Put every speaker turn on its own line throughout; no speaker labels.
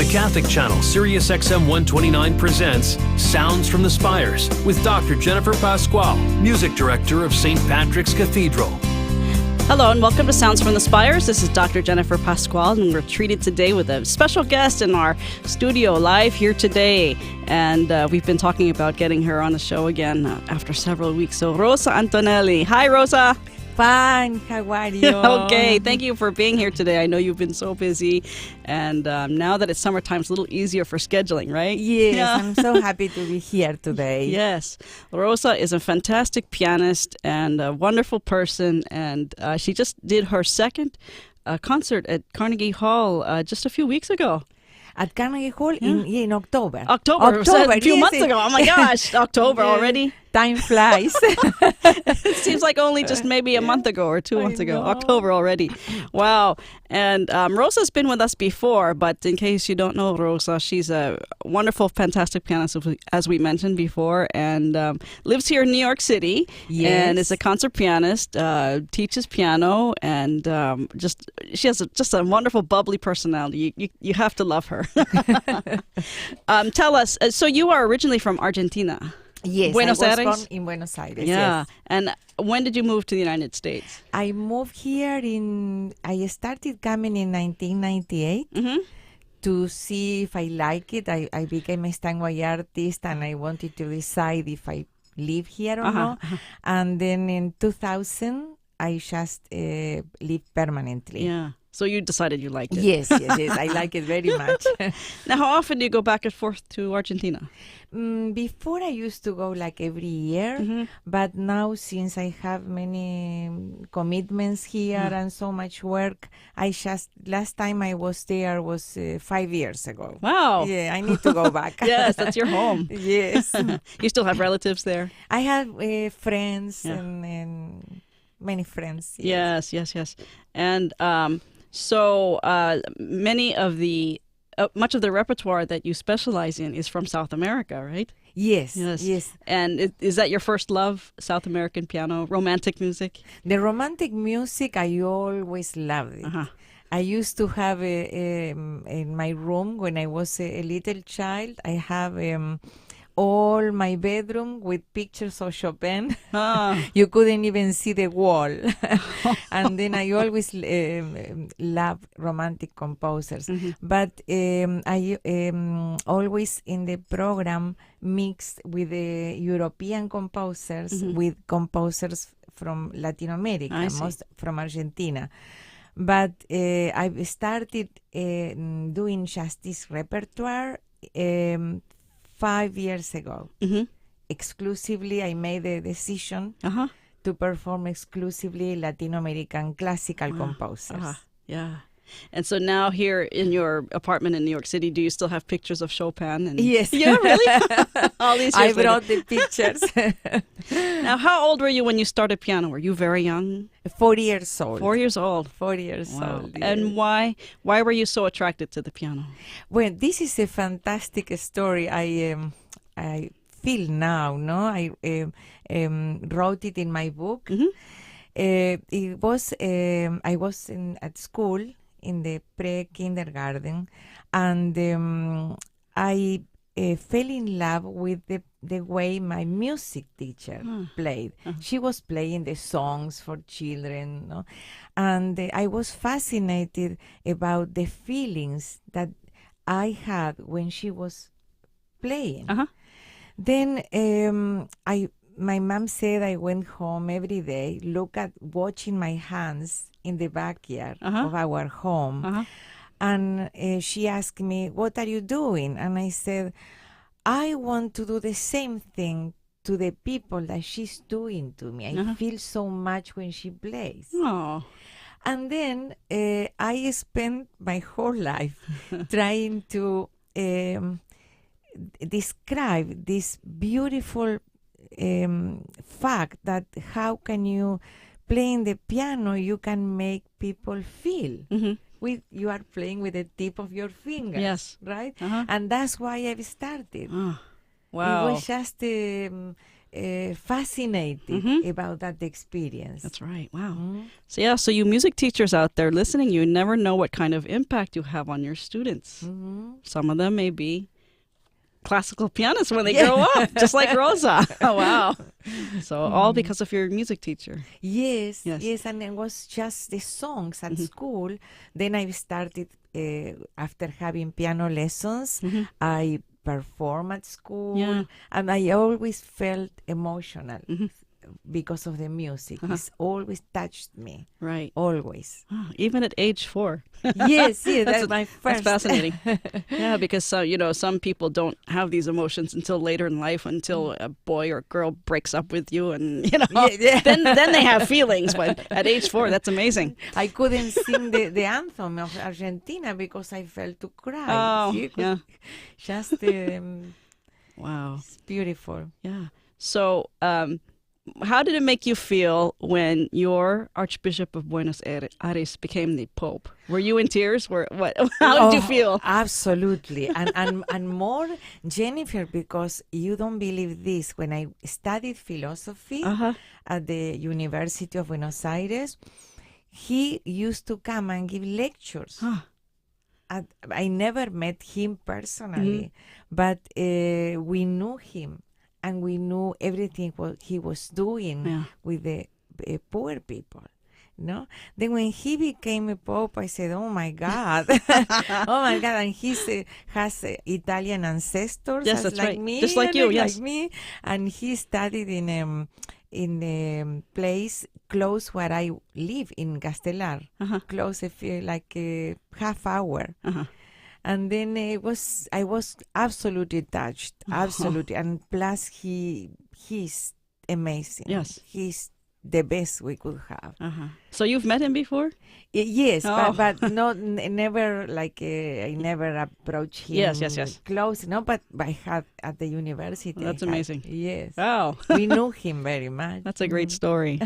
the Catholic channel, Sirius XM 129 presents Sounds from the Spires with Dr. Jennifer Pasquale, Music Director of St. Patrick's Cathedral.
Hello and welcome to Sounds from the Spires. This is Dr. Jennifer Pasquale, and we're treated today with a special guest in our studio live here today. And we've been talking about getting her on the show again after several weeks. So Rosa Antonelli. Hi, Rosa.
Fine. How are you?
Okay. Thank you for being here today. I know you've been so busy. And now that it's summertime, it's a little easier for scheduling, right?
Yes,
Yeah.
I'm so happy to be here today.
Yes. Rosa is a fantastic pianist and a wonderful person. And she just did her second concert at Carnegie Hall just a few weeks ago.
At Carnegie Hall in October.
October. So a few
yes,
months ago. Oh my gosh. October already.
Time flies.
It seems like only just maybe a month ago or 2 months ago.
know.
October already. Wow. And Rosa's been with us before, but in case you don't know Rosa, she's a wonderful, fantastic pianist, as we mentioned before, and lives here in New York City.
Yes.
And is a concert pianist, teaches piano, and she has just a wonderful, bubbly personality. You have to love her. Tell us, so you are originally from Argentina.
Yes,
Buenos
I was
Aires?
born in Buenos Aires.
Yeah.
Yes.
And when did you move to the United States?
I moved here I started coming in 1998
Mm-hmm.
to see if I like it. I became a Steinway artist and I wanted to decide if I live here or not. And then in 2000, I just lived permanently.
Yeah. So you decided you liked it.
Yes. I like it very much.
Now, how often do you go back and forth to Argentina?
Before I used to go like every year, but now since I have many commitments here and so much work, last time I was there was 5 years ago.
Wow.
Yeah, I need to go back.
Yes, that's your home.
Yes.
You still have relatives there?
I have friends
Yeah.
and many friends.
Yes. And so much of the repertoire that you specialize in is from South America, right?
Yes.
And is that your first love, South American piano, romantic music?
The romantic music, I always loved it.
Uh-huh.
I used to have in my room when I was a little child, I have all my bedroom with pictures of Chopin. You couldn't even see the wall. And then I always love romantic composers. But I always in the program mixed with the European composers with composers from Latin America, most from Argentina. But I've started doing just this repertoire 5 years ago. Exclusively, I made the decision to perform exclusively Latin American classical composers.
Yeah. And so now here in your apartment in New York City, do you still have pictures of Chopin? And
Yes.
Yeah, really? All these
I
years later.
brought the pictures.
Now, how old were you when you started piano? Were you very young?
4 years old.
4 years old.
4 years
Wow.
old.
And
yes.
why were you so attracted to the piano?
Well, this is a fantastic story. I feel now, no? I wrote it in my book. It was I was at school in the pre-kindergarten, and I fell in love with the way my music teacher played. She was playing the songs for children, no? And I was fascinated about the feelings that I had when she was playing. Then my mom said I went home every day, watching my hands in the backyard of our home. And she asked me, "What are you doing?" And I said, "I want to do the same thing to the people that she's doing to me. I feel so much when she plays."
Oh.
And then I spent my whole life trying to describe this beautiful fact that how can you playing the piano, you can make people feel. You are playing with the tip of your fingers.
Yes.
Right? And that's why I've started.
Wow.
It was just fascinated about that experience.
That's right. Wow. So you music teachers out there listening, you never know what kind of impact you have on your students. Some of them may be classical pianists when they grow up, just like Rosa. Oh, wow. So all because of your music teacher.
Yes. And it was just the songs at school. Then I started, after having piano lessons, I perform at school, and I always felt emotional because of the music. It's always touched me.
Right.
Always.
Oh, even at age 4.
Yes, that's my first.
That's fascinating. Yeah, because some people don't have these emotions until later in life, until a boy or girl breaks up with you, and then they have feelings. But at age 4, that's amazing.
I couldn't sing the anthem of Argentina because I felt to cry.
Oh,
Just
wow,
it's beautiful.
Yeah. So, how did it make you feel when your Archbishop of Buenos Aires became the Pope? Were you in tears? How did you feel?
Absolutely. and more, Jennifer, because you don't believe this. When I studied philosophy at the University of Buenos Aires, he used to come and give lectures. I never met him personally, but we knew him. And we knew everything what he was doing with the poor people, no? Then when he became a pope, I said, "Oh my God, oh my God!" And he has Italian ancestors,
yes, that's
like
right,
me,
just like you,
like me. And he studied in a place close where I live in Castellar, close like a half hour. And then I was absolutely touched, absolutely. And plus, he's amazing.
Yes,
he's the best we could have.
So you've met him before?
Yes, but never like I never approached him.
Yes.
Close, no, but I had at the university.
Well, that's amazing.
Yes.
Wow.
We knew him very much.
That's a great story.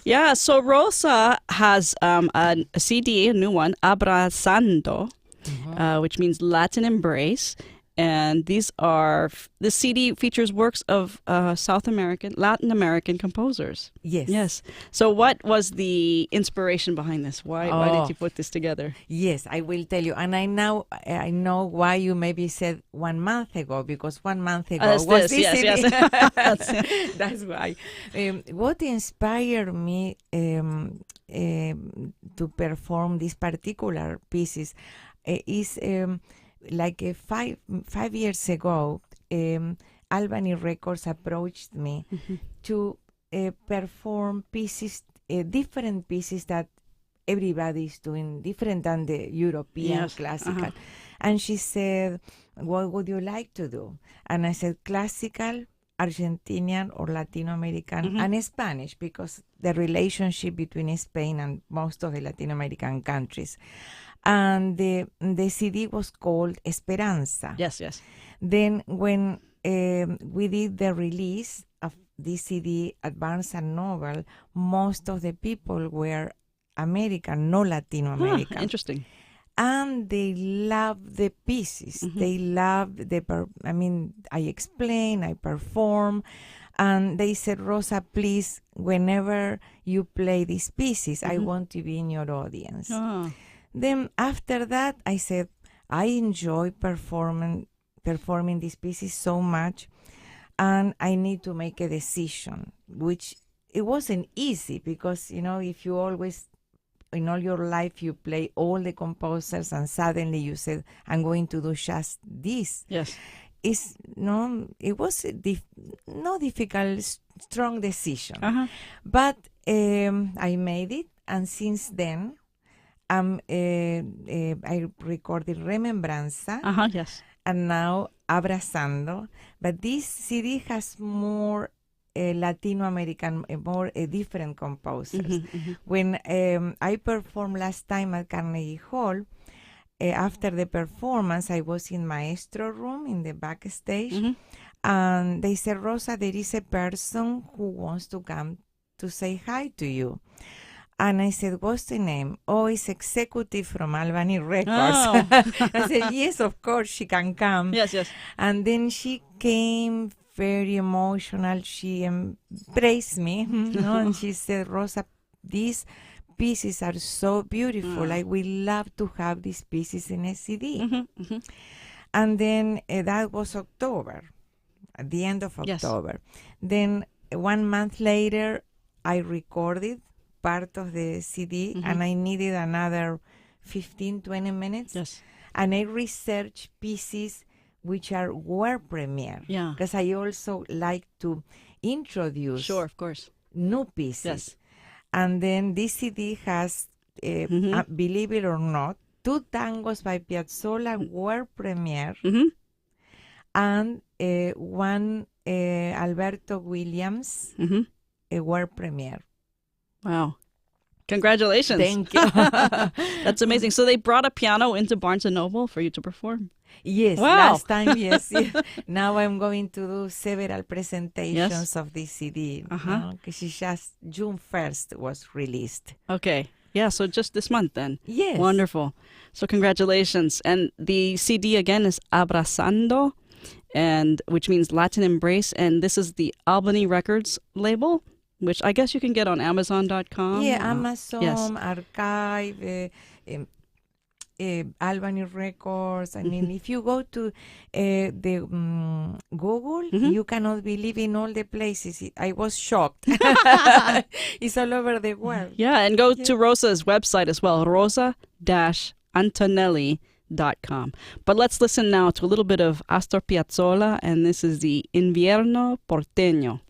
Yeah. So Rosa has a CD, a new one, Abrazando. Which means Latin embrace, and this CD features works of Latin American composers. Yes. So what was the inspiration behind this? Why did you put this together?
Yes, I will tell you, and I know why you maybe said 1 month ago, because 1 month ago was this.
Yes.
That's why. What inspired me to perform these particular pieces is like 5 years ago, Albany Records approached me to perform pieces, different pieces that everybody is doing, different than the European classical. And she said, "What would you like to do?" And I said, "Classical, Argentinian or Latin American, and Spanish, because the relationship between Spain and most of the Latin American countries." And the CD was called Esperanza.
Yes.
Then when we did the release of this CD at Barnes and Noble, most of the people were American, no Latino American.
Interesting.
And they loved the pieces. They loved I explain, I perform, and they said, "Rosa, please, whenever you play these pieces, I want to be in your audience." Then after that, I said, I enjoy performing these pieces so much, and I need to make a decision, which it wasn't easy because, if you always, in all your life, you play all the composers and suddenly you said, I'm going to do just this.
Yes.
It was no difficult, strong decision. But I made it, and since then, I recorded Remembranza,
yes,
and now Abrazando. But this CD has more Latino American, more different composers. When I performed last time at Carnegie Hall, after the performance, I was in Maestro room in the backstage, and they said, "Rosa, there is a person who wants to come to say hi to you." And I said, "What's the name?" "Oh, it's executive from Albany Records." I said, "Yes, of course, she can come."
Yes.
And then she came very emotional. She embraced me, and she said, Rosa, these pieces are so beautiful. I would love to have these pieces in a CD. And then that was October, at the end of October. Then 1 month later, I recorded part of the CD, and I needed another 15, 20 minutes.
Yes.
And I researched pieces which are world premiere.
Yeah.
Because I also like to introduce
Sure, of course.
new pieces.
Yes.
And then this CD has, believe it or not, 2 tangos by Piazzolla world premiere, and 1 Alberto Williams world premiere.
Wow. Congratulations.
Thank you.
That's amazing. So they brought a piano into Barnes & Noble for you to perform?
Yes,
Wow.
last time, yes. Now I'm going to do several presentations of this CD. Because it's just June 1st was released.
Okay. Yeah, so just this month then.
Yes.
Wonderful. So congratulations. And the CD again is Abrazando, and which means Latin embrace. And this is the Albany Records label, which I guess you can get on Amazon.com.
Yeah, Amazon,
Yes.
Archive, Albany Records. I mean, if you go to the Google, you cannot believe in all the places. I was shocked. It's all over the world.
Yeah, and go to Rosa's website as well, rosa-antonelli.com. But let's listen now to a little bit of Astor Piazzolla, and this is the Invierno Porteño.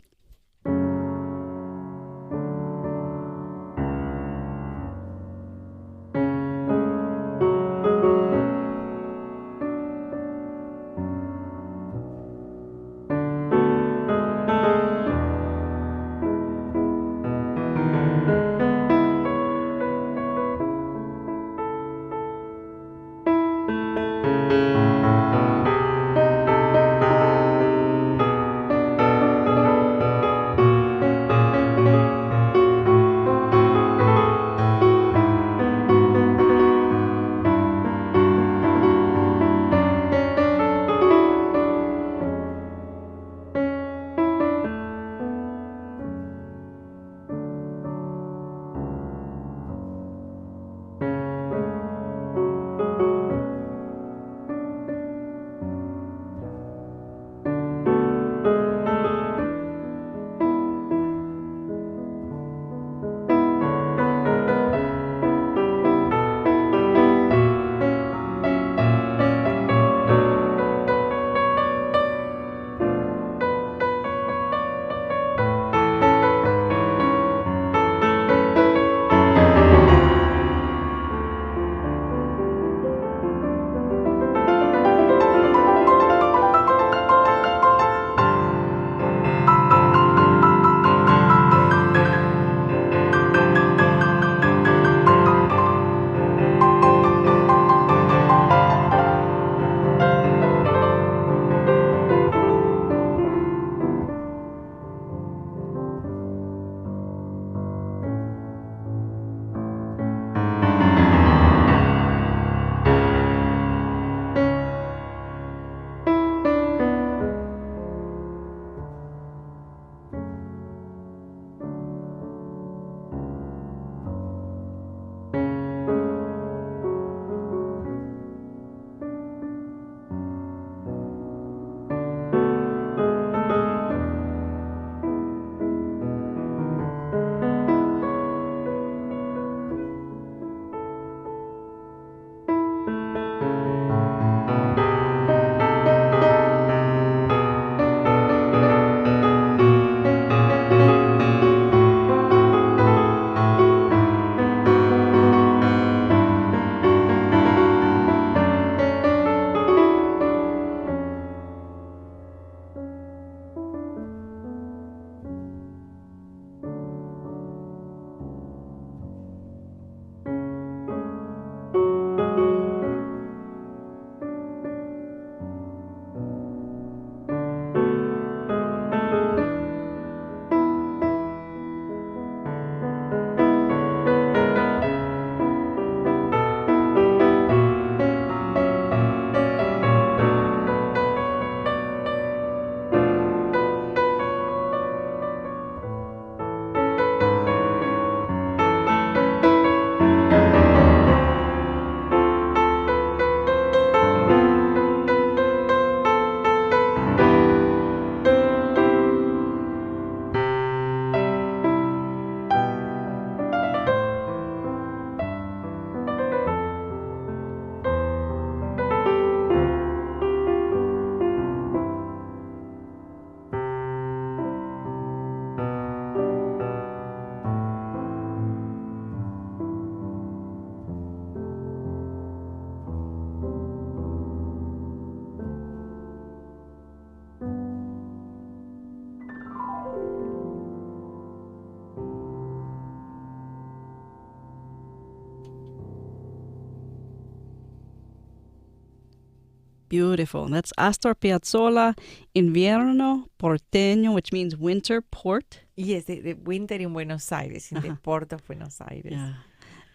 Beautiful. That's Astor Piazzolla, Invierno Porteño, which means winter port.
Yes, the winter in Buenos Aires, in the port of Buenos Aires.
Yeah.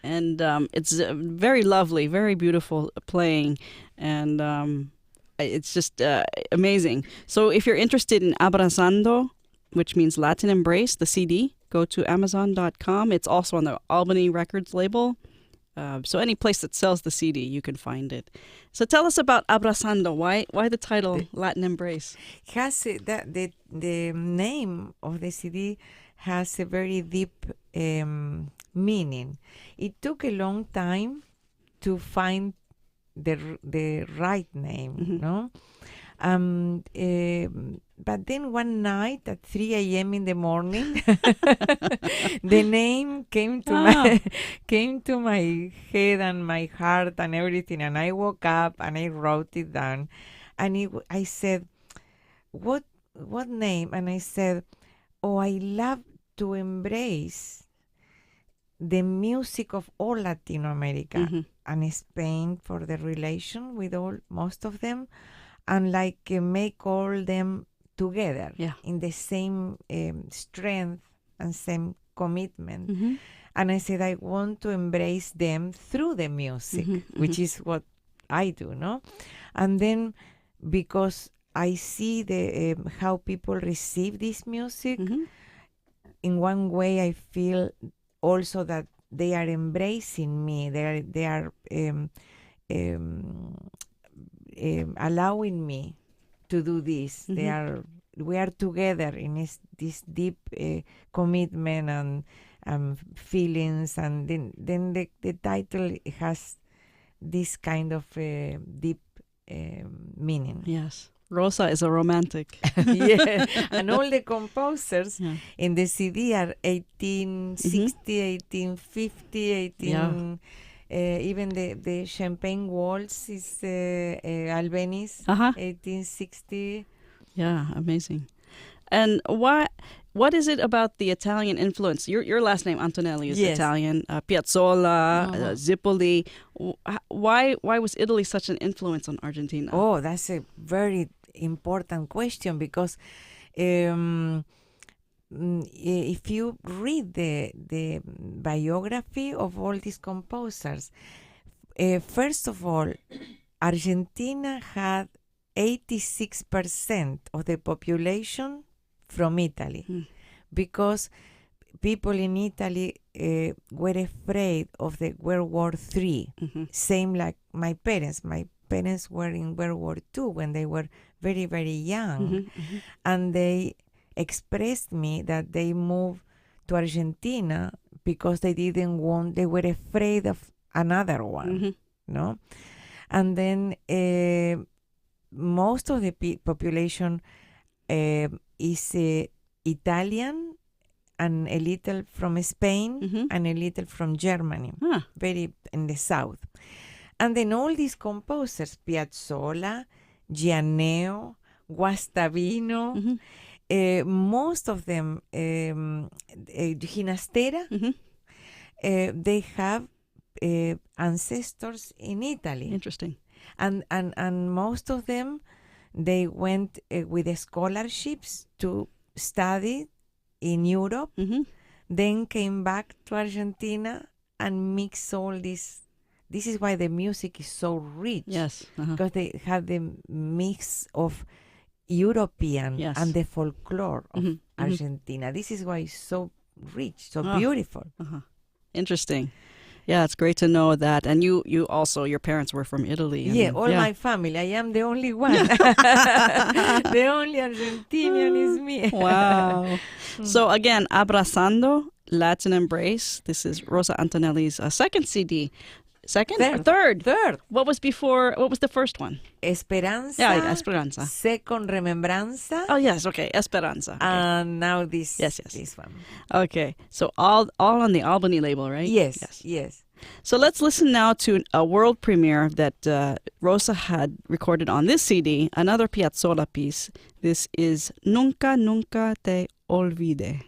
And it's very lovely, very beautiful playing. And it's just amazing. So if you're interested in Abrazando, which means Latin Embrace, the CD, go to Amazon.com. It's also on the Albany Records label. So any place that sells the CD, you can find it. So tell us about Abrazando. Why the title Latin Embrace?
Has the name of the CD has a very deep meaning. It took a long time to find the right name, no? But then one night at 3 a.m. in the morning, the name came to my head and my heart and everything. And I woke up and I wrote it down. And I said, what name? And I said, oh, I love to embrace the music of all Latin America and Spain for the relation with most of them. And make all them together in the same strength and same commitment. And I said, I want to embrace them through the music, which is what I do, no? And then because I see the how people receive this music, in one way I feel also that they are embracing me. They are allowing me to do this. We are together in this deep commitment and feelings, and then the title has this kind of deep meaning.
Yes. Rosa is a romantic.
Yeah, and all the composers in the CD are 1860, 1850, 18... even the Champagne Waltz is Albeni's, 1860.
Yeah, amazing. And what is it about the Italian influence? Your last name, Antonelli, is Italian. Piazzolla, Zipoli. Why was Italy such an influence on Argentina?
Oh, that's a very important question, because if you read the biography of all these composers, first of all, Argentina had 86% of the population from Italy, because people in Italy were afraid of the World War III. Same like my parents. My parents were in World War II when they were very, very young, and they expressed me that they moved to Argentina because they were afraid of another one, no? And then most of the population is Italian, and a little from Spain, and a little from Germany, very in the south. And then all these composers, Piazzolla, Gianneo, Guastavino, most of them, Ginastera, they have ancestors in Italy.
Interesting.
And most of them, they went with scholarships to study in Europe, then came back to Argentina and mixed all this. This is why the music is so rich.
Yes.
Because they have the mix of European and the folklore of Argentina. This is why it's so rich, so beautiful.
Interesting. Yeah, it's great to know that. And you also, your parents were from Italy.
Yeah, my family. I am the only one. The only Argentinian is me.
Wow. So again, Abrazando, Latin Embrace. This is Rosa Antonelli's second CD. Second? Third. What was the first one?
Esperanza.
Yeah, Esperanza.
Second, Remembranza.
Oh, yes, okay, Esperanza. Okay.
And now this one.
Okay, so all on the Albany label, right?
Yes.
So let's listen now to a world premiere that Rosa had recorded on this CD, another Piazzolla piece. This is Nunca, Nunca Te Olvide.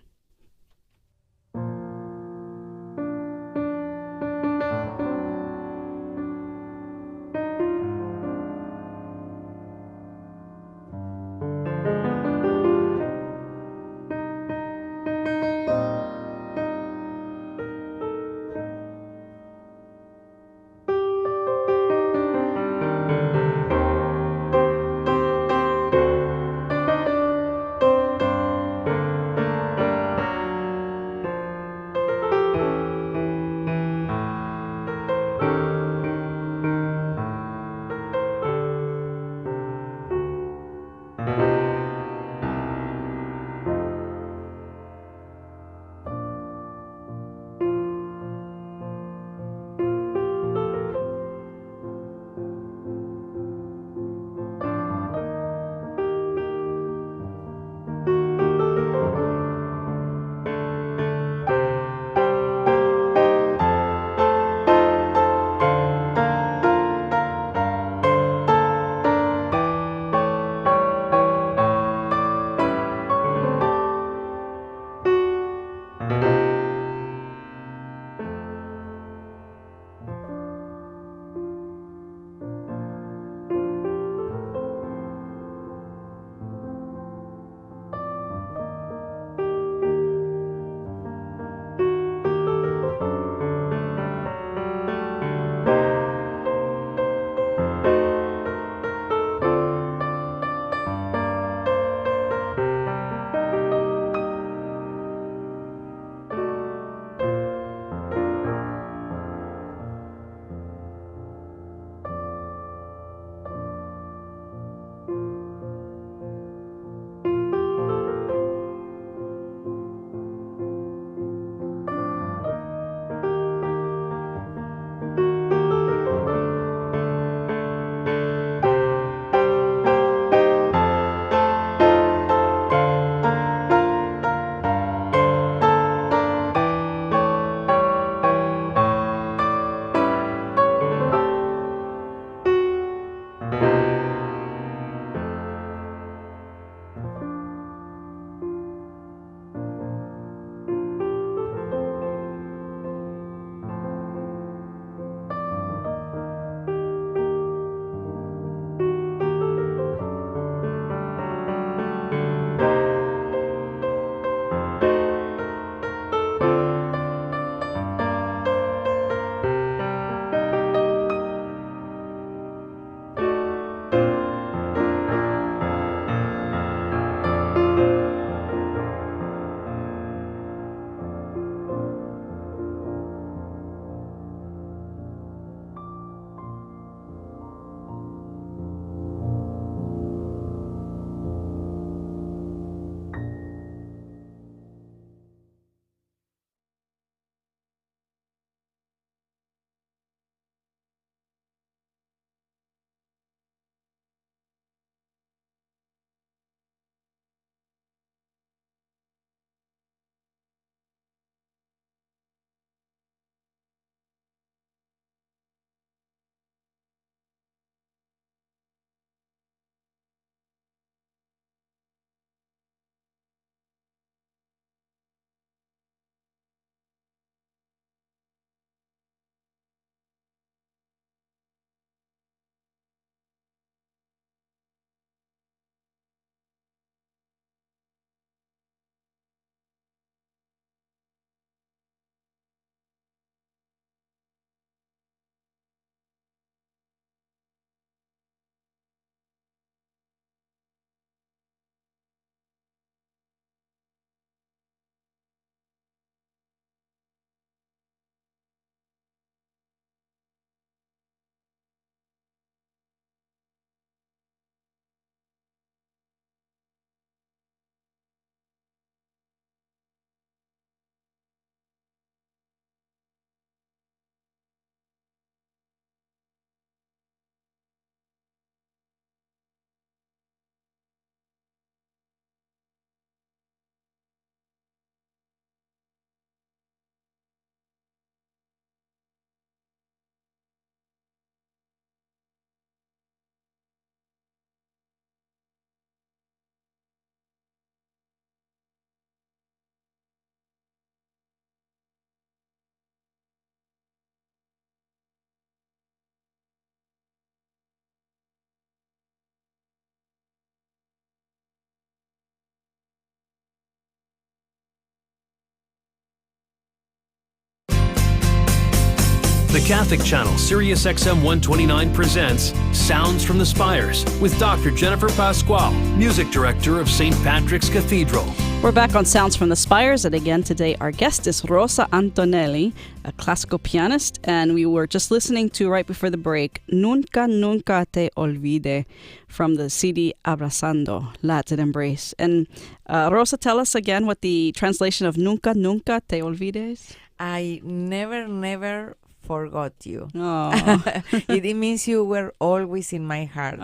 The Catholic channel Sirius XM 129 presents Sounds from the Spires with Dr. Jennifer Pasquale, music director of St. Patrick's Cathedral.
We're back on Sounds from the Spires, and again today our guest is Rosa Antonelli, a classical pianist, and we were just listening to, right before the break, Nunca, Nunca Te Olvide from the CD Abrazando, Latin Embrace. And Rosa, tell us again what the translation of Nunca, Nunca Te Olvide is.
I never forgot you.
Oh.
It means you were always in my heart.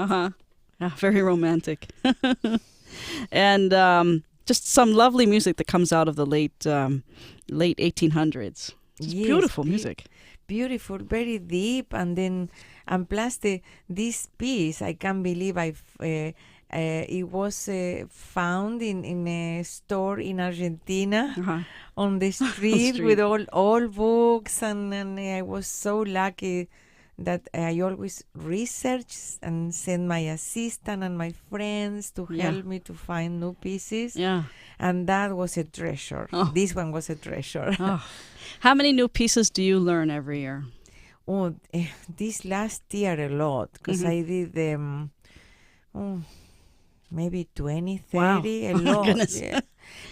Very romantic. And just some lovely music that comes out of the late 1800s. It's beautiful music.
Beautiful, very deep, and plus this piece, I can't believe it was found in a store in Argentina on the street with all books, and I was so lucky that I always research and send my assistant and my friends to help me to find new pieces.
Yeah.
And that was a treasure.
Oh.
This one was a treasure.
Oh. How many new pieces do you learn every year?
Oh, this last year a lot, because I did maybe 20, 30,
wow.
a
Oh
lot.
my goodness.
Yeah.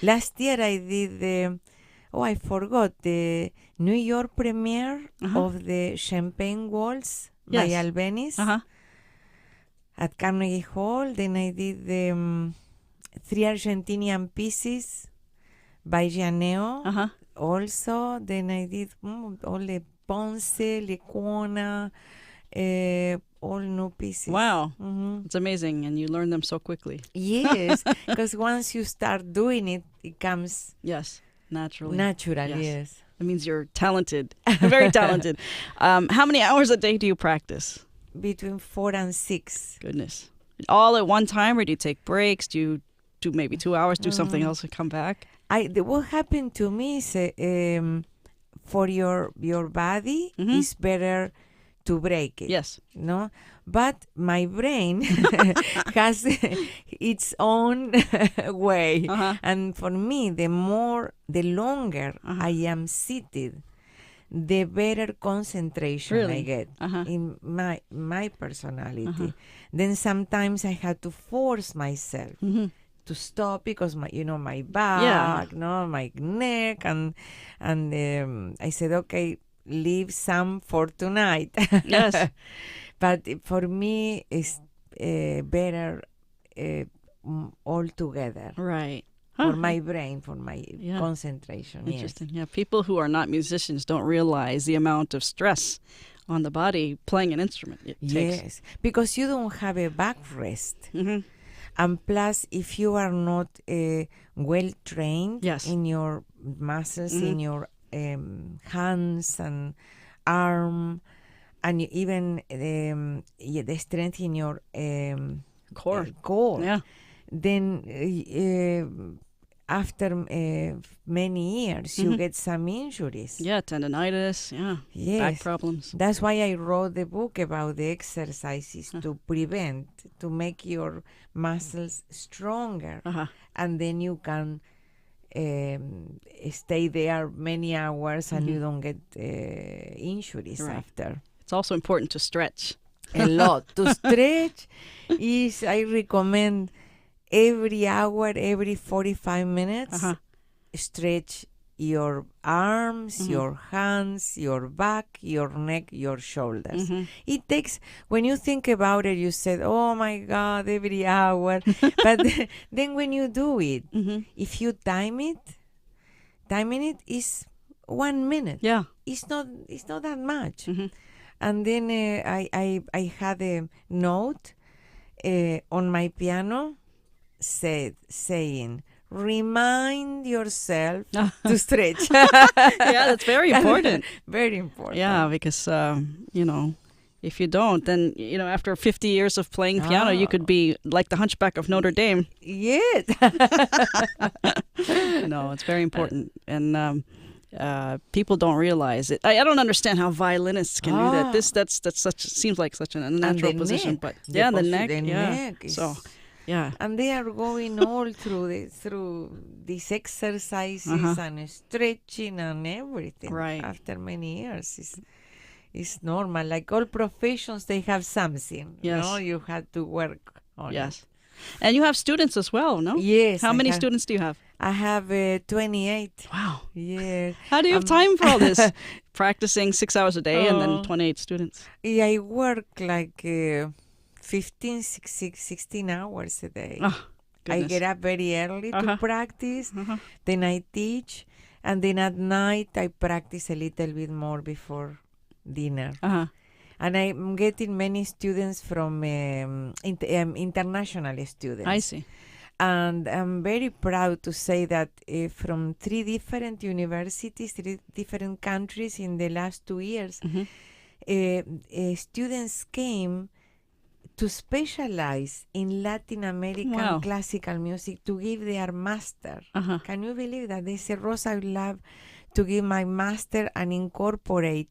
Last year I did I forgot the New York premiere of the Champagne Waltz by Albeniz at Carnegie Hall. Then I did the 3 Argentinian pieces by Gianneo also. Then I did all the Ponce, Lecuona, all new pieces.
Wow. It's amazing, and you learn them so quickly.
Yes, because once you start doing it, it comes
naturally.
Yes.
That means you're talented, very talented. How many hours a day do you practice?
Between 4 and 6.
Goodness. All at one time, or do you take breaks? Do you do maybe 2 hours, do something else, and come back?
What happened to me is for your body, it's better to break it.
Yes.
No? But my brain has its own way. And for me, the longer I am seated, the better concentration I get in my personality. Then sometimes I have to force myself to stop because my back, my neck, and I said, okay, leave some for tonight.
Yes.
But for me, it's better all together.
Right.
For my brain, for my concentration.
Interesting. Yeah, people who are not musicians don't realize the amount of stress on the body playing an instrument it takes.
Yes, because you don't have a back rest. And plus, if you are not well trained in your muscles, in your hands and arm, and even the strength in your core, then after many years, you get some injuries.
Yeah, tendonitis, back problems.
That's why I wrote the book about the exercises to prevent, to make your muscles stronger. And then you can stay there many hours and you don't get injuries after.
It's also important to stretch.
A lot. To stretch I recommend every hour, every 45 minutes, stretch your arms, your hands, your back, your neck, your shoulders. It takes, when you think about it, you said, oh my God, every hour. But then when you do it, if you timing it is 1 minute.
Yeah.
It's not that much. And then I had a note on my piano saying, remind yourself to stretch.
Yeah, that's very important.
Very important.
Yeah, because, if you don't, then, after 50 years of playing piano, you could be like the Hunchback of Notre Dame.
Yes.
No, it's very important. And people don't realize it. I don't understand how violinists can do that. Seems like such an unnatural position.
Neck.
But the neck.
Neck is,
so, yeah.
And they are going all through these exercises and stretching and everything.
Right.
After many years, It's normal. Like all professions, they have something.
Yes.
No, you had to work on
Yes. And you have students as well, no?
Yes.
How many students do you have?
I have 28.
Wow.
Yeah.
How do you have time for all this? Practicing 6 hours a day and then 28 students.
Yeah, I work like 16 hours a day.
Oh,
I
goodness.
get up very early to practice, then I teach, and then at night I practice a little bit more before dinner. And I'm getting many students from international students.
I see.
And I'm very proud to say that from 3 different universities, 3 different countries in the last 2 years, students came to specialize in Latin American classical music to give their master. Can you believe that? They say, Rosa, I would love to give my master and incorporate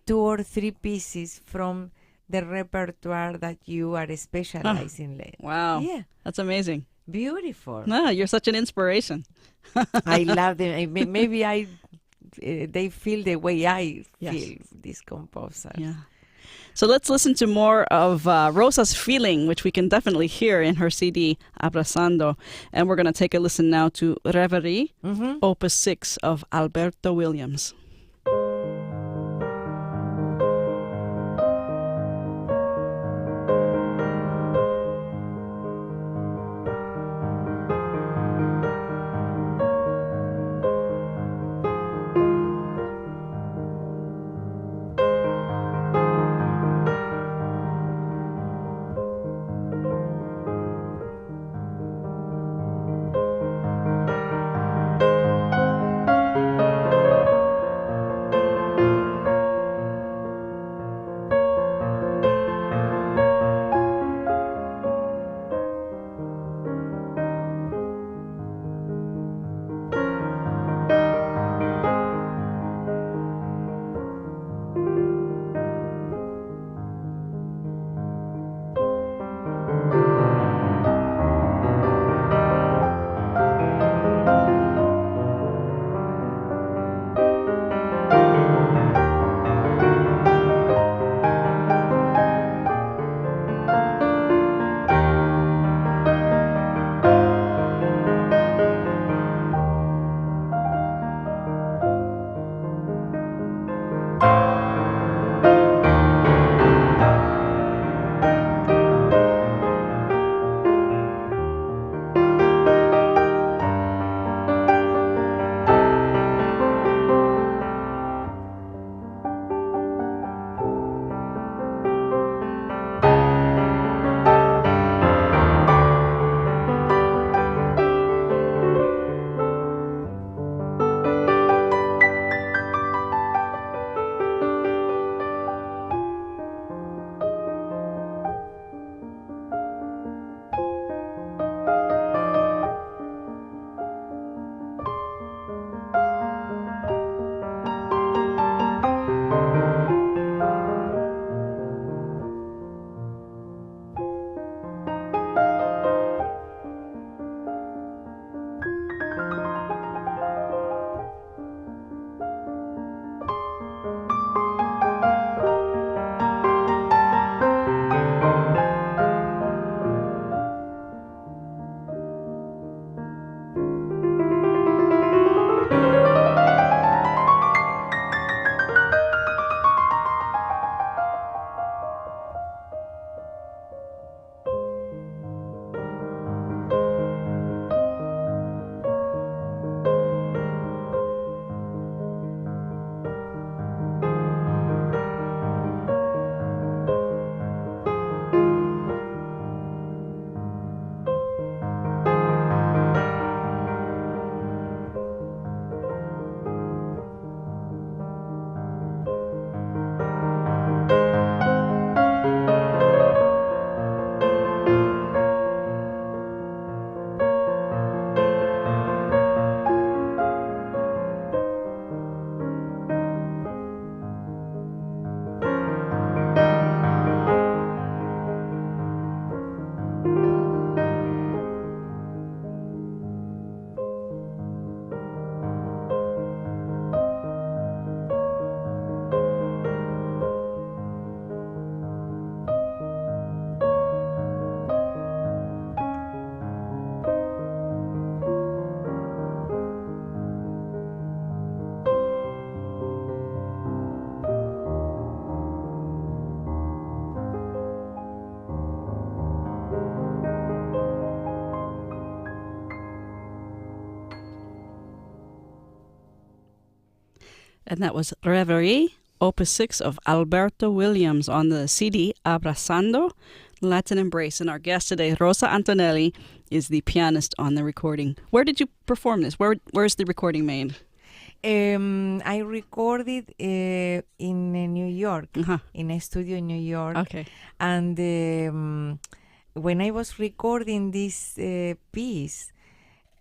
2 or 3 pieces from the repertoire that you are specializing in.
Wow.
Yeah.
That's amazing.
Beautiful.
No, you're such an inspiration.
I love them. Maybe they feel the way I feel, these composers.
Yeah. So let's listen to more of Rosa's feeling, which we can definitely hear in her CD, Abrazando. And we're going to take a listen now to Reverie, Opus 6 of Alberto Williams. And that was Reverie, Opus 6 of Alberto Williams on the CD Abrazando, Latin Embrace. And our guest today, Rosa Antonelli, is the pianist on the recording. Where did you perform this? Where's the recording made?
I recorded in New York, in a studio in New York.
Okay.
And when I was recording this piece,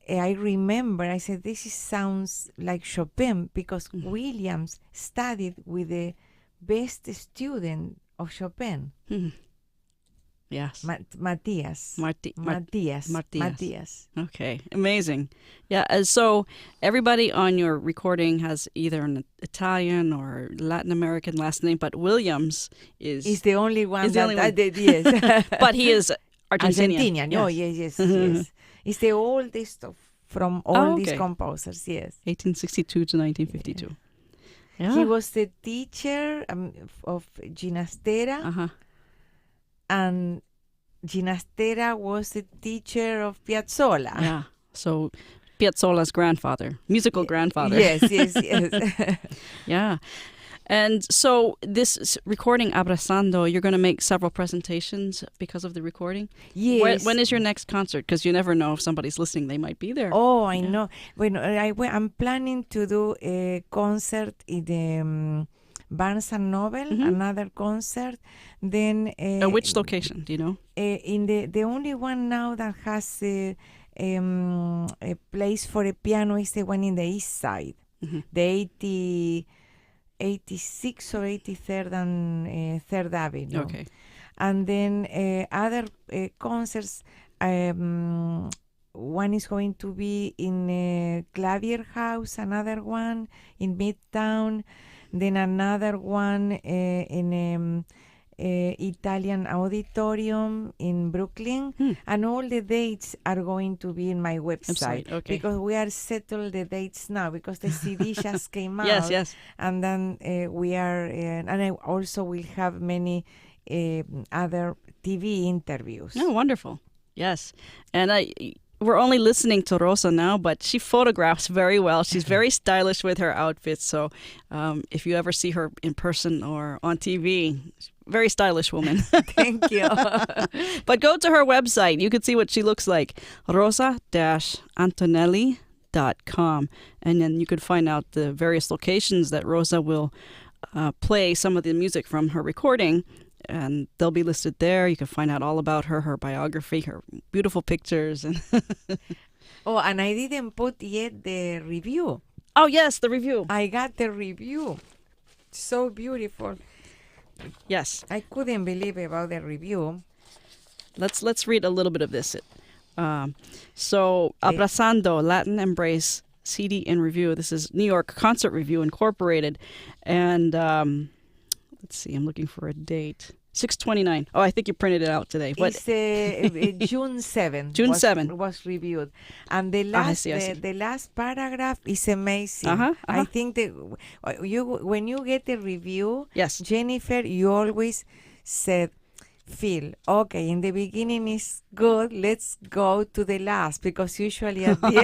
I remember I said, this sounds like Chopin, because Williams studied with the best student of Chopin.
Yes.
Matthias. Matthias.
Okay, amazing. Yeah, and so everybody on your recording has either an Italian or Latin American last name, but Williams is
the only one
I
did, yes.
But he is Argentinian.
Yes. Oh, yes. It's the oldest from all these composers, yes.
1862 to 1952. Yeah.
He was the teacher of Ginastera. And Ginastera was the teacher of Piazzolla.
Yeah, so Piazzolla's musical grandfather.
Yes.
Yeah. And so this recording, Abrazando, you're going to make several presentations because of the recording?
Yes.
When is your next concert? Because you never know if somebody's listening, they might be there.
Oh, I know. Bueno, I'm planning to do a concert in the Barnes and Noble, another concert. Then
which location, do you know?
In the only one now that has a place for a piano is the one in the east side, the 86 or 83rd and 3rd Avenue.
Okay.
And then other concerts, one is going to be in Clavier House, another one in Midtown, then another one in Italian Auditorium in Brooklyn, and all the dates are going to be in my website.
Okay.
Because we are settled the dates now, because the CD just came out.
Yes.
And then we are, and I also will have many other TV interviews.
Oh, wonderful. Yes. And we're only listening to Rosa now, but she photographs very well. She's very stylish with her outfits. So if you ever see her in person or on TV, very stylish woman.
Thank you.
But go to her website. You can see what she looks like. Rosa-Antonelli.com. And then you could find out the various locations that Rosa will play some of the music from her recording. And they'll be listed there. You can find out all about her biography, her beautiful pictures. And
and I didn't put yet the review.
Oh, yes, the review.
I got the review. So beautiful.
Yes.
I couldn't believe about the review.
Let's read a little bit of this. So, Abrazando, Latin Embrace, CD in Review. This is New York Concert Review Incorporated. And let's see, I'm looking for a date. 6/29. Oh, I think you printed it out today.
It's June 7th.
June 7th
was reviewed, and the last the last paragraph is amazing. I think that when you get the review,
yes,
Jennifer, you always said, Phil, okay, in the beginning is good, let's go to the last, because usually at the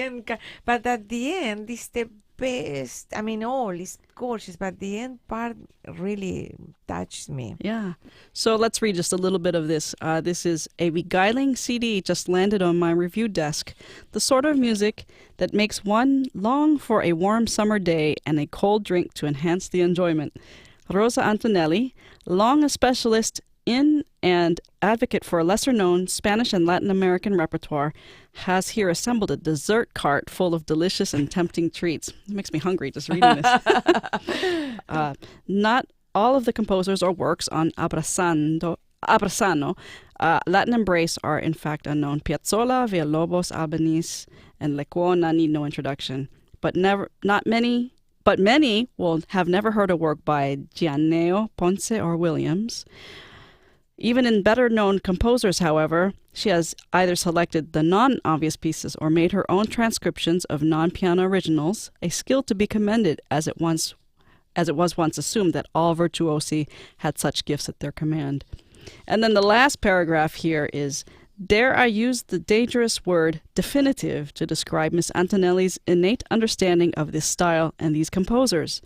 end, but at the end is the best. I mean, all is gorgeous, but the end part really touched me.
Yeah. So let's read just a little bit of this. This is a beguiling CD just landed on my review desk. The sort of music that makes one long for a warm summer day and a cold drink to enhance the enjoyment. Rosa Antonelli, long a specialist in and advocate for a lesser-known Spanish and Latin American repertoire, has here assembled a dessert cart full of delicious and tempting treats. It makes me hungry just reading this. Not all of the composers or works on Abrazano, Latin Embrace are in fact unknown. Piazzolla, Villalobos, Albanese, and Lecuona need no introduction. But many will have never heard a work by Gianneo, Ponce, or Williams. Even in better-known composers, however, she has either selected the non-obvious pieces or made her own transcriptions of non-piano originals, a skill to be commended as it was once assumed that all virtuosi had such gifts at their command. And then the last paragraph here is Dare I use the dangerous word definitive to describe Miss Antonelli's innate understanding of this style and these composers?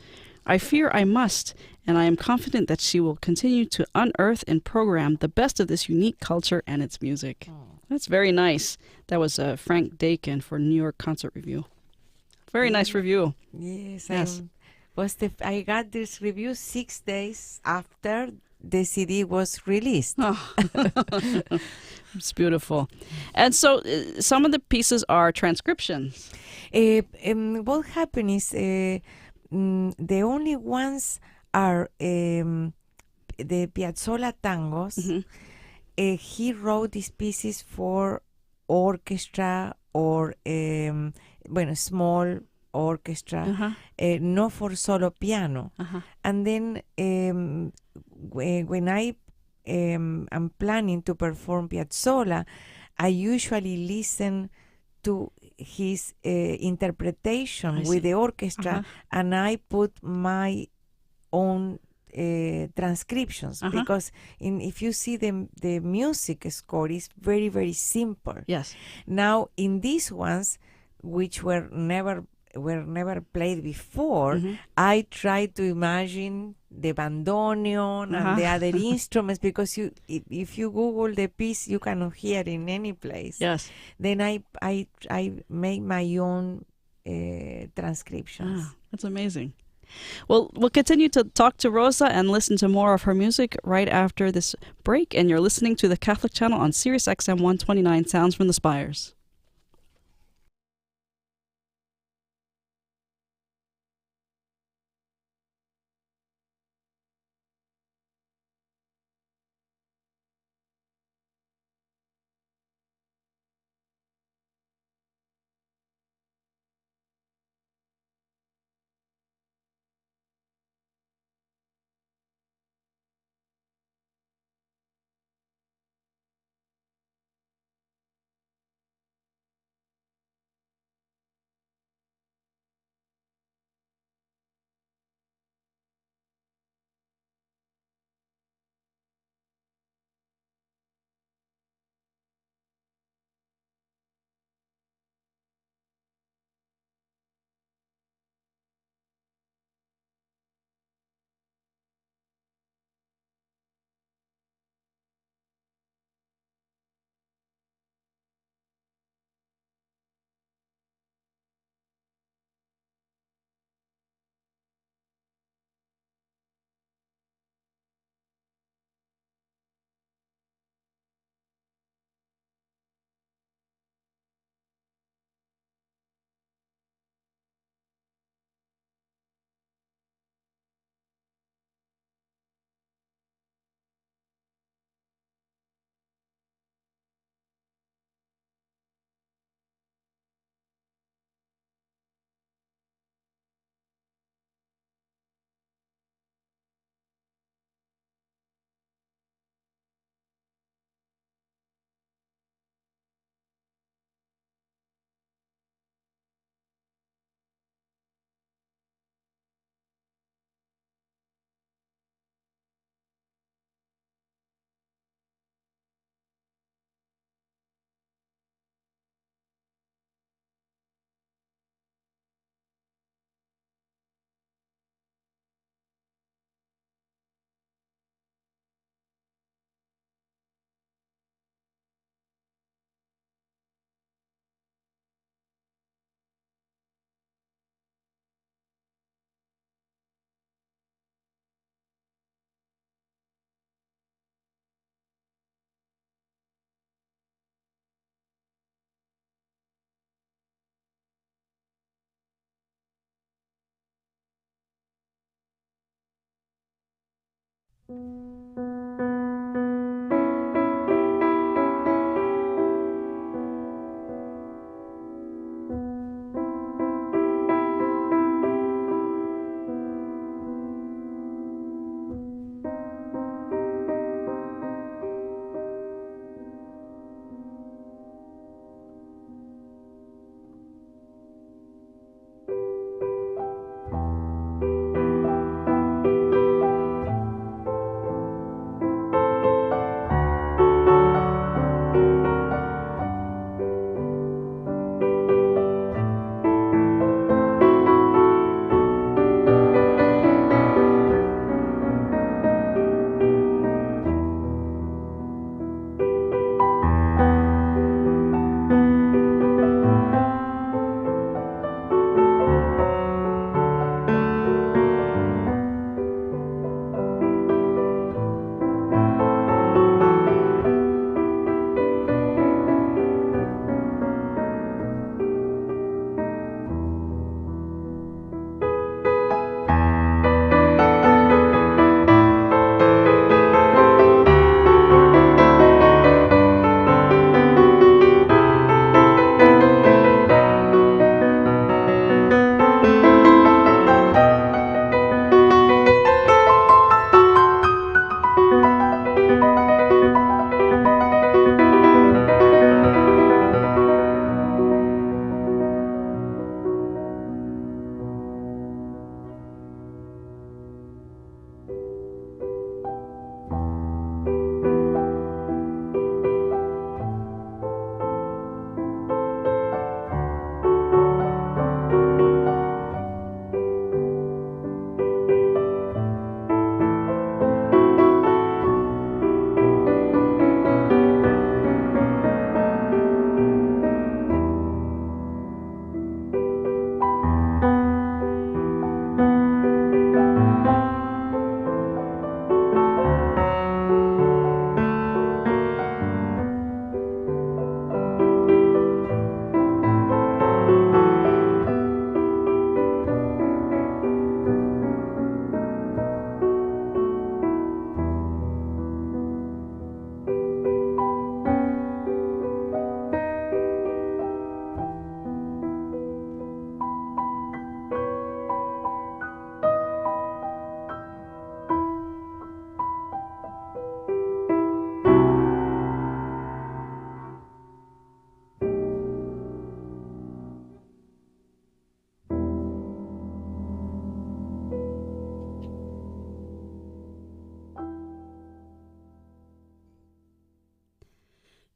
I fear I must, and I am confident that she will continue to unearth and program the best of this unique culture and its music. That's very nice. That was Frank Dakin for New York Concert Review. Very nice review.
Yes,
Yes.
I got this review 6 days after the CD was released.
Oh. It's beautiful. And so some of the pieces are transcriptions.
What happened is the only ones are the Piazzolla tangos.
Mm-hmm.
He wrote these pieces for orchestra or small orchestra, not for solo piano. And then when I am planning to perform Piazzolla, I usually listen to his interpretation with the orchestra, and I put my own transcriptions, because if you see the music score is very, very simple.
Yes.
Now in these ones, which were never played before, I try to imagine the bandoneon and the other instruments, because if you Google the piece, you cannot hear in any place.
Yes.
Then I make my own transcriptions.
That's amazing. Well, we'll continue to talk to Rosa and listen to more of her music right after this break. And you're listening to the Catholic Channel on Sirius XM 129, Sounds from the Spires.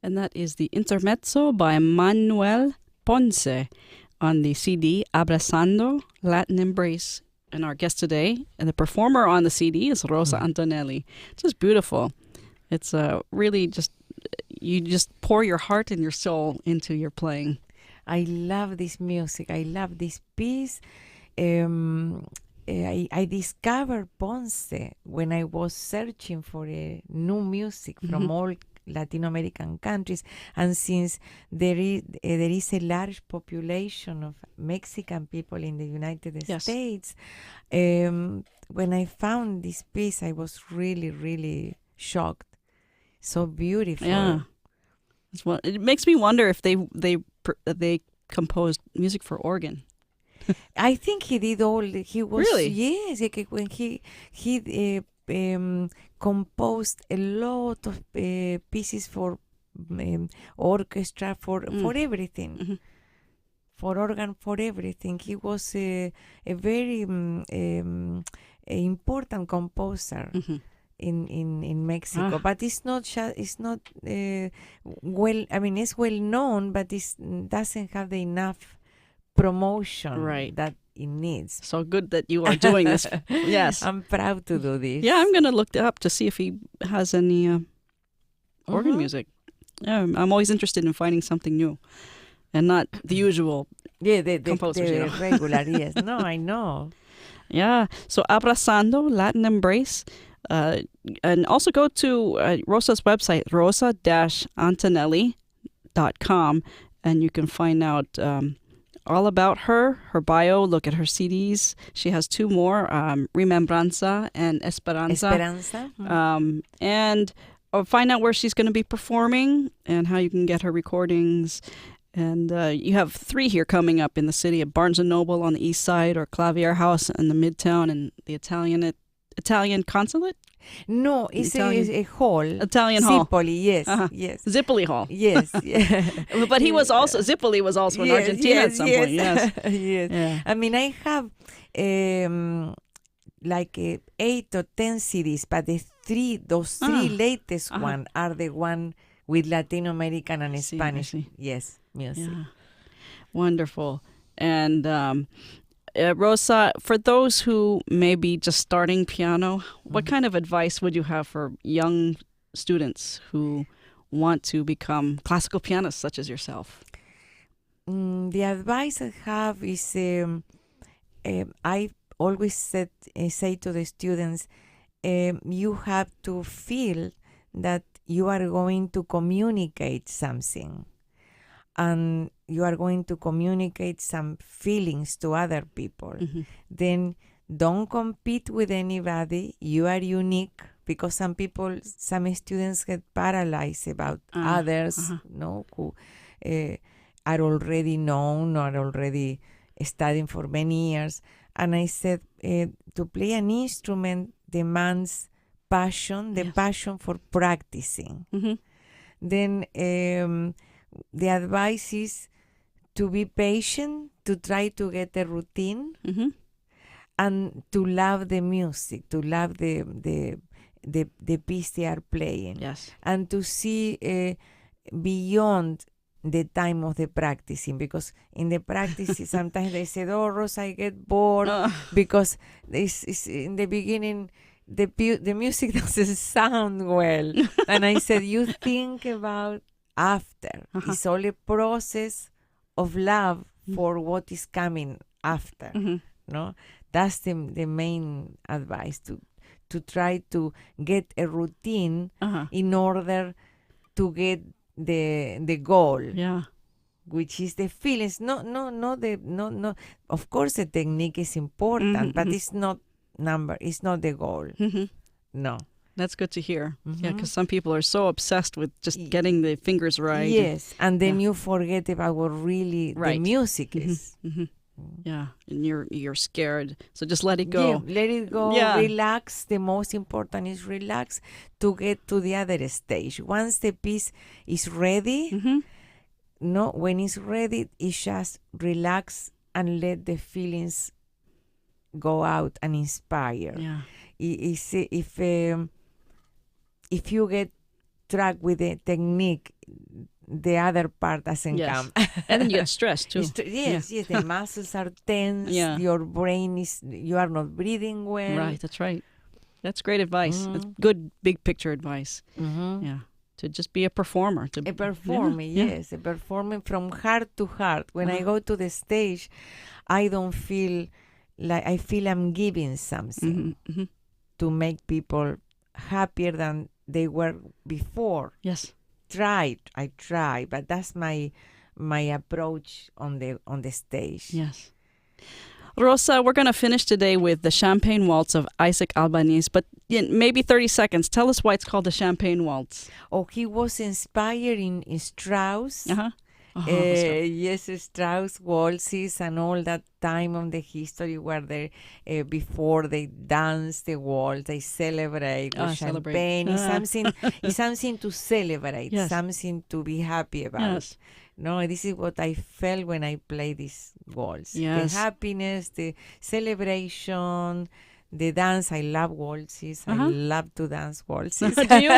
And that is the Intermezzo by Manuel Ponce on the CD Abrazando Latin Embrace. And our guest today, and the performer on the CD is Rosa Antonelli. Just beautiful. It's really just, you just pour your heart and your soul into your playing.
I love this music. I love this piece. I discovered Ponce when I was searching for new music from all Latin American countries, and since there is a large population of Mexican people in the United States, when I found this piece, I was really, really shocked. So beautiful.
Yeah, it makes me wonder if they composed music for organ.
I think he did all. He was
really,
yes. When he composed a lot of pieces for orchestra, for everything, for organ, for everything. He was a very important composer in Mexico, but it's not well. I mean, it's well known, but it doesn't have the enough promotion that it needs.
So good that you are doing this. Yes.
I'm proud to do this.
Yeah, I'm going to look it up to see if he has any organ music. Yeah, I'm always interested in finding something new and not the usual composers.
The regular, yes. No, I know.
Yeah. So Abrazando, Latin Embrace. And also go to Rosa's website, rosa-antonelli.com, and you can find out all about her bio, look at her CDs. She has two more, Remembranza and Esperanza. And find out where she's going to be performing and how you can get her recordings. And you have 3 here coming up in the city of Barnes & Noble on the east side, or Clavier House in the Midtown, and the Italian consulate?
No, it's a hall.
Italian hall.
Zipoli, yes, yes.
Zipoli Hall.
Yes, yeah.
But Zipoli was also in Argentina at some point, yes.
Yes.
Yeah.
I mean, I have like 8 or 10 CDs, but those three latest one are the one with Latin American and Spanish. Yes, music.
Yeah. Wonderful. And Rosa, for those who may be just starting piano, what kind of advice would you have for young students who want to become classical pianists such as yourself?
The advice I have is I always say to the students, you have to feel that you are going to communicate something, and you are going to communicate some feelings to other people. Then don't compete with anybody. You are unique, because some students get paralyzed about others, who are already known or already studying for many years. And I said, to play an instrument demands passion, the passion for practicing. Then the advice is to be patient, to try to get a routine, and to love the music, to love the piece they are playing.
Yes.
And to see beyond the time of the practicing, because in the practice sometimes they said, "Oh, Rosa, I get bored because it's in the beginning the music doesn't sound well." And I said, you think about after. It's all a process of love for what is coming after. No, that's the main advice, to try to get a routine in order to get the goal.
Yeah.
Which is the feelings. No. Of course, the technique is important, but it's not the goal. No.
That's good to hear. Yeah, because some people are so obsessed with just getting the fingers right.
Yes, and then you forget about what really the music is.
Yeah, and you're scared, so just let it go.
Yeah, let it go.
Yeah.
Relax. The most important is relax to get to the other stage. Once the piece is ready, when it's ready, it's just relax and let the feelings go out and inspire.
Yeah.
If you get track with the technique, the other part doesn't come.
And then you get stressed too.
Yes, the muscles are tense.
Yeah.
Your brain you are not breathing well.
Right, that's right. That's great advice. That's good big picture advice. Yeah. To just be a performer.
A performer, yes. A performer from heart to heart. When I go to the stage, I don't feel like I feel I'm giving something to make people happier than they were before.
Yes.
I try, but that's my approach on the stage.
Yes. Rosa, we're going to finish today with the Champagne Waltz of Isaac Albanese, but maybe 30 seconds. Tell us why it's called the Champagne Waltz.
Oh, he was inspired in Strauss. Yes, Strauss waltzes and all that time of the history where they before they dance the waltz, they celebrate with champagne. It's something to celebrate, something to be happy about.
Yes.
No, this is what I felt when I play this waltz.
Yes.
The happiness, the celebration, the dance. I love waltzes. I love to dance waltzes.
Do you?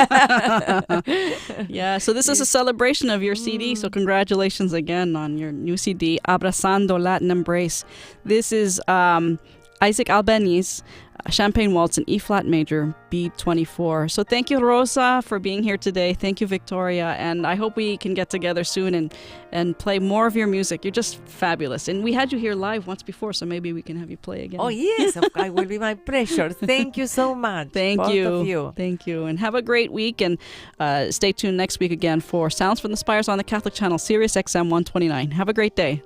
Yeah, so this is a celebration of your CD, so congratulations again on your new CD, Abrazando Latin Embrace. This is Isaac Albanese, Champagne Waltz in E-flat major, B24. So thank you, Rosa, for being here today. Thank you, Victoria. And I hope we can get together soon and play more of your music. You're just fabulous. And we had you here live once before, so maybe we can have you play again.
Oh, yes. It will be my pleasure. Thank you so much.
Thank
both
you.
of you.
Thank you. And have a great week. And stay tuned next week again for Sounds from the Spires on the Catholic Channel, Sirius XM 129. Have a great day.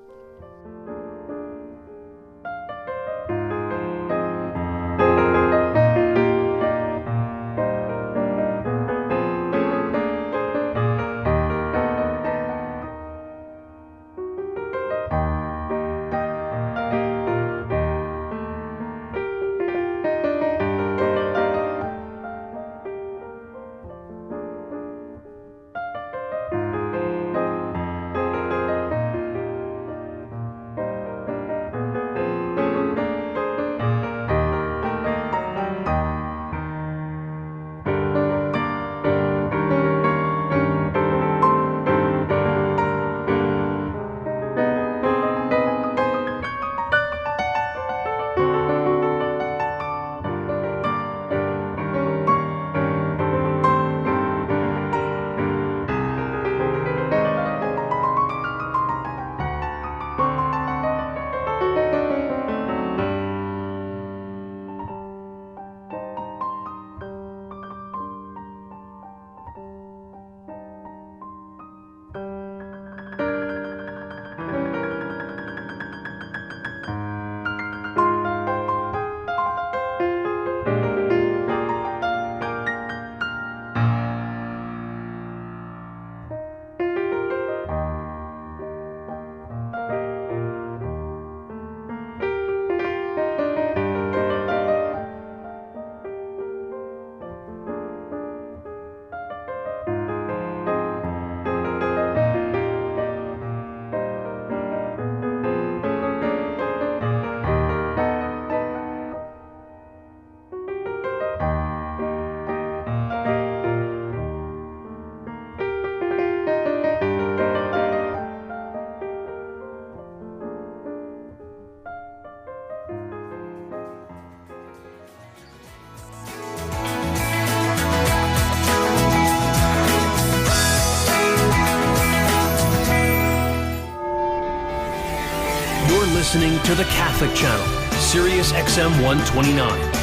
Listening to the Catholic Channel, Sirius XM 129.